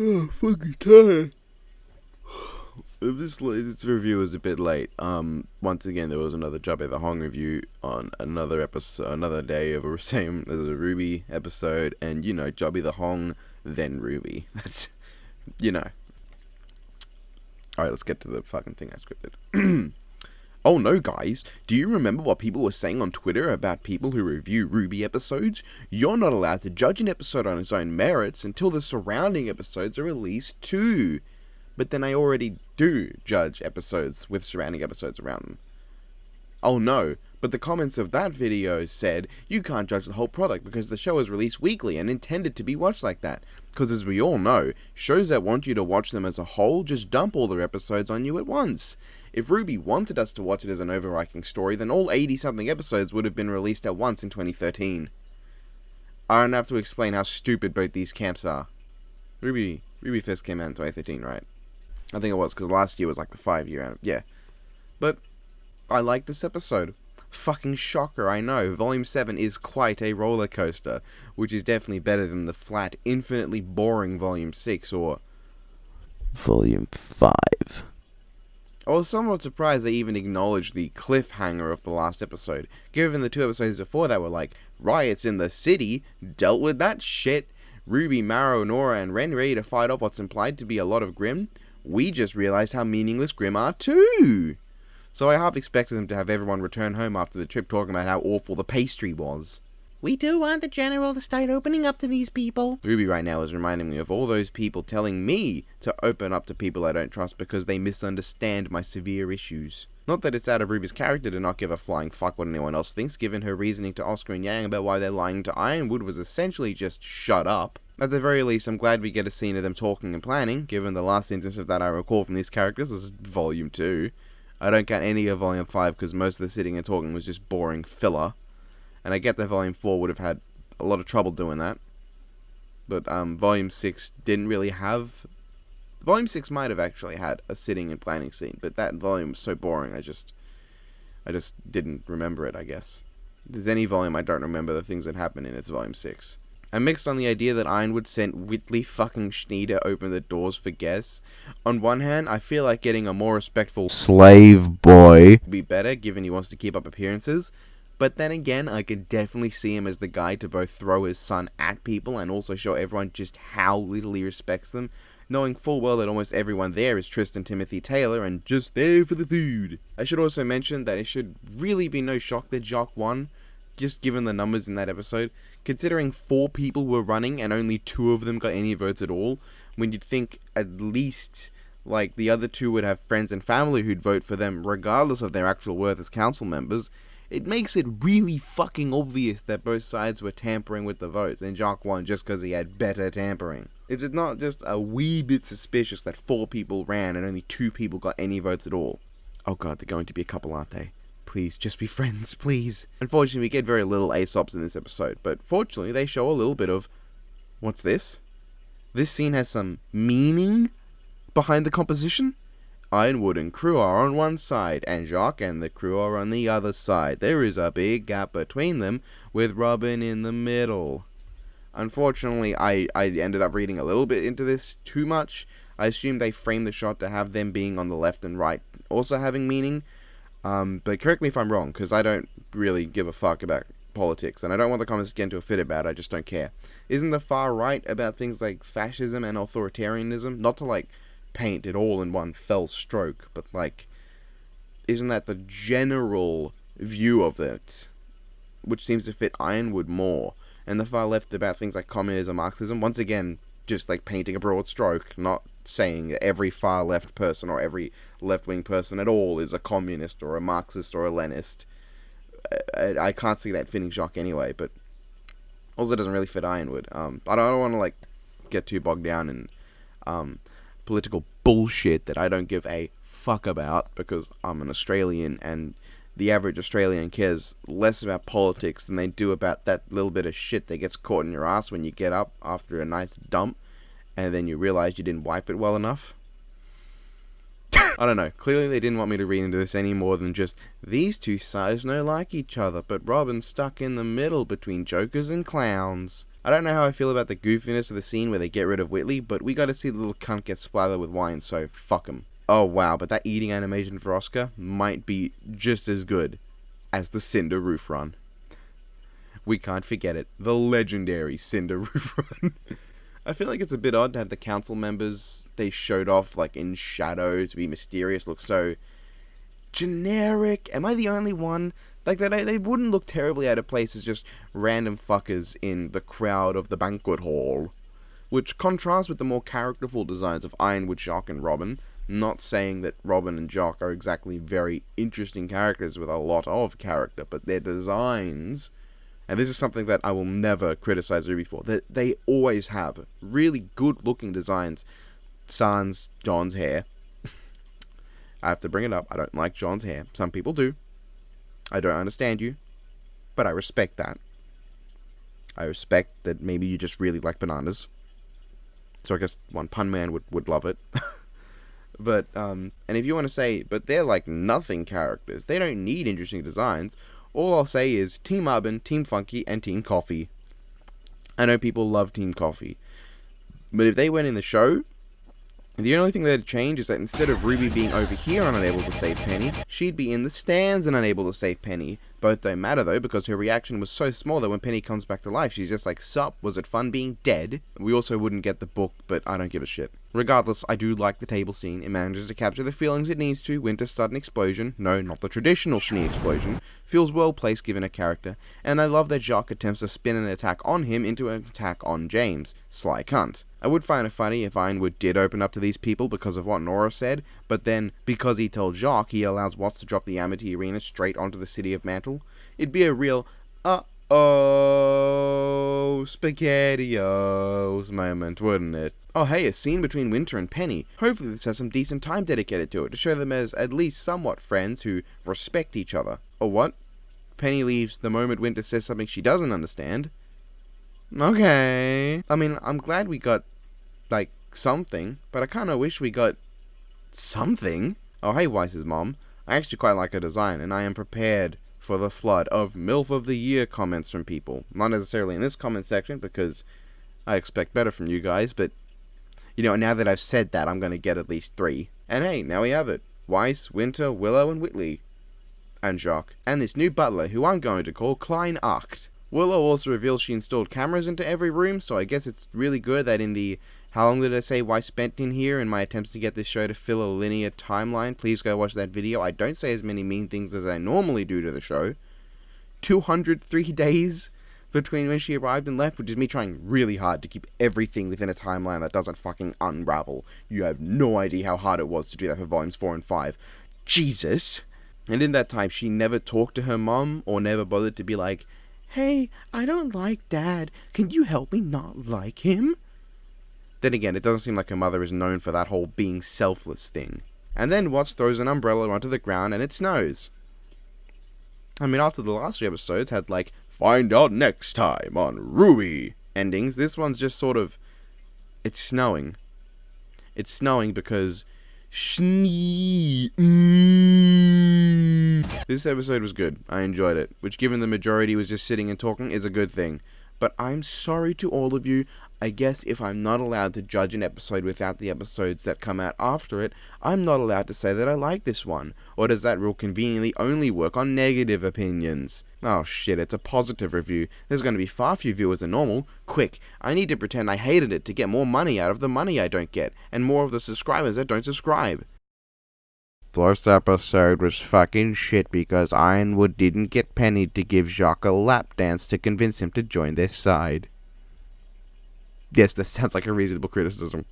Oh, fucking tired. This review was a bit late. Once again, there was another Jobby the Hong review on another episode, another day of the same as a RWBY episode, and Jobby the Hong, then RWBY. That's, All right, let's get to the fucking thing I scripted. Oh no, guys, do you remember what people were saying on Twitter about people who review RWBY episodes? You're not allowed to judge an episode on its own merits until the surrounding episodes are released too. But then I already do judge episodes with surrounding episodes around them. Oh no, but the comments of that video said you can't judge the whole product because the show is released weekly and intended to be watched like that. Because as we all know, shows that want you to watch them as a whole just dump all their episodes on you at once. If RWBY wanted us to watch it as an overarching story, then all 80-something episodes would have been released at once in 2013. I don't have to explain how stupid both these camps are. RWBY first came out in 2013, right? I think it was, because last year was like the 5-year, yeah. But I like this episode. Fucking shocker, I know. Volume 7 is quite a roller coaster, which is definitely better than the flat, infinitely boring Volume 6 or Volume 5. I was somewhat surprised they even acknowledged the cliffhanger of the last episode, given the 2 episodes before that were like, riots in the city, dealt with that shit, RWBY, Marrow, Nora, and Ren ready to fight off what's implied to be a lot of Grimm. We just realized how meaningless Grimm are too. So I half expected them to have everyone return home after the trip talking about how awful the pastry was. We do want the general to start opening up to these people. RWBY right now is reminding me of all those people telling me to open up to people I don't trust because they misunderstand my severe issues. Not that it's out of RWBY's character to not give a flying fuck what anyone else thinks, given her reasoning to Oscar and Yang about why they're lying to Ironwood was essentially just shut up. At the very least, I'm glad we get a scene of them talking and planning, given the last instance of that I recall from these characters was Volume 2. I don't count any of Volume 5 because most of the sitting and talking was just boring filler. And I get that Volume 4 would have had a lot of trouble doing that. But Volume 6 didn't really have... Volume 6 might have actually had a sitting and planning scene, but that volume was so boring I just didn't remember it, I guess. If there's any volume I don't remember the things that happen in, it's Volume 6. I'm mixed on the idea that Ironwood sent Whitley fucking Schnee to open the doors for guests. On one hand, I feel like getting a more respectful slave boy would be better, given he wants to keep up appearances. But then again, I could definitely see him as the guy to both throw his son at people and also show everyone just how little he respects them, knowing full well that almost everyone there is Tristan Timothy Taylor and just there for the food. I should also mention that it should really be no shock that Jock won, just given the numbers in that episode, considering 4 people were running and only 2 of them got any votes at all, when you'd think at least like the other 2 would have friends and family who'd vote for them regardless of their actual worth as council members. It makes it really fucking obvious that both sides were tampering with the votes, and Jock won just because he had better tampering. Is it not just a wee bit suspicious that 4 people ran and only 2 people got any votes at all? Oh god, they're going to be a couple, aren't they? Please, just be friends, please. Unfortunately, we get very little Aesops in this episode, but fortunately, they show a little bit of... What's this? This scene has some meaning behind the composition? Ironwood and crew are on one side, and Jacques and the crew are on the other side. There is a big gap between them, with Robin in the middle. Unfortunately, I ended up reading a little bit into this too much. I assume they framed the shot to have them being on the left and right also having meaning. But correct me if I'm wrong, because I don't really give a fuck about politics, and I don't want the comments to get into a fit about it, I just don't care. Isn't the far right about things like fascism and authoritarianism? Not to, like, paint it all in one fell stroke, but, like, isn't that the general view of it, which seems to fit Ironwood more? And the far left about things like communism, Marxism, once again, just, like, painting a broad stroke, not saying that every far left person or every left-wing person at all is a communist or a Marxist or a Leninist. I can't see that fitting Jacques anyway, but also doesn't really fit Ironwood. I don't want to like get too bogged down in political bullshit that I don't give a fuck about, because I'm an Australian and the average Australian cares less about politics than they do about that little bit of shit that gets caught in your ass when you get up after a nice dump and then you realize you didn't wipe it well enough. I don't know. Clearly they didn't want me to read into this any more than just, these 2 sides no like each other, but Robin's stuck in the middle between jokers and clowns. I don't know how I feel about the goofiness of the scene where they get rid of Whitley, but we gotta see the little cunt get splattered with wine, so fuck him. Oh wow, but that eating animation for Oscar might be just as good as the Cinder roof run. We can't forget it. The legendary Cinder roof run. I feel like it's a bit odd to have the council members they showed off like in shadow to be mysterious look so generic. Am I the only one? Like, they wouldn't look terribly out of place as just random fuckers in the crowd of the banquet hall. Which contrasts with the more characterful designs of Ironwood, Jacques, and Robin. Not saying that Robin and Jacques are exactly very interesting characters with a lot of character, but their designs, and this is something that I will never criticize RWBY for, that they always have really good looking designs. Sans John's hair. I have to bring it up. I don't like John's hair. Some people do. I don't understand you, but I respect that. I respect that maybe you just really like bananas. So I guess One Pun Man would love it. But, and if you want to say, but they're like nothing characters. They don't need interesting designs. All I'll say is Team Urban, Team Funky, and Team Coffee. I know people love Team Coffee. But if they went in the show, the only thing that'd change is that instead of RWBY being over here and unable to save Penny, she'd be in the stands and unable to save Penny. Both don't matter though, because her reaction was so small that when Penny comes back to life, she's just like, sup, was it fun being dead? We also wouldn't get the book, but I don't give a shit. Regardless, I do like the table scene. It manages to capture the feelings it needs to. Winter's sudden explosion, no, not the traditional Schnee explosion, feels well placed given her character, and I love that Jacques attempts to spin an attack on him into an attack on James. Sly cunt. I would find it funny if Ironwood did open up to these people because of what Nora said, but then, because he told Jacques, he allows Watts to drop the Amity Arena straight onto the city of Mantle. It'd be a real, uh-oh, SpaghettiOs moment, wouldn't it? Oh hey, a scene between Winter and Penny. Hopefully this has some decent time dedicated to it, to show them as at least somewhat friends who respect each other. Or what? Penny leaves the moment Winter says something she doesn't understand. Okay. I mean, I'm glad we got, like, something, but I kinda wish we got something. Oh hey, Weiss's mom. I actually quite like her design, and I am prepared for the flood of MILF of the Year comments from people. Not necessarily in this comment section, because I expect better from you guys, but, you know, now that I've said that, I'm going to get at least 3. And hey, now we have it. Weiss, Winter, Willow, and Whitley. And Jacques. And this new butler, who I'm going to call Klein Acht. Willow also reveals she installed cameras into every room, so I guess it's really good that in the how long did I say Weiss spent in here in my attempts to get this show to fill a linear timeline, please go watch that video. I don't say as many mean things as I normally do to the show. 203 days between when she arrived and left, which is me trying really hard to keep everything within a timeline that doesn't fucking unravel. You have no idea how hard it was to do that for volumes 4 and 5. Jesus! And in that time, she never talked to her mom, or never bothered to be like, hey, I don't like Dad. Can you help me not like him? Then again, it doesn't seem like her mother is known for that whole being selfless thing. And then Watts throws an umbrella onto the ground and it snows. I mean, after the last 3 episodes had like, find out next time on RWBY endings, this one's just sort of, it's snowing. It's snowing because Schnee. This episode was good. I enjoyed it, which given the majority was just sitting and talking is a good thing. But I'm sorry to all of you. I guess if I'm not allowed to judge an episode without the episodes that come out after it, I'm not allowed to say that I like this one. Or does that rule conveniently only work on negative opinions? Oh shit, it's a positive review. There's going to be far fewer viewers than normal. Quick, I need to pretend I hated it to get more money out of the money I don't get, and more of the subscribers that don't subscribe. First episode was fucking shit because Ironwood didn't get Penny to give Jacques a lap dance to convince him to join their side. Yes, that sounds like a reasonable criticism.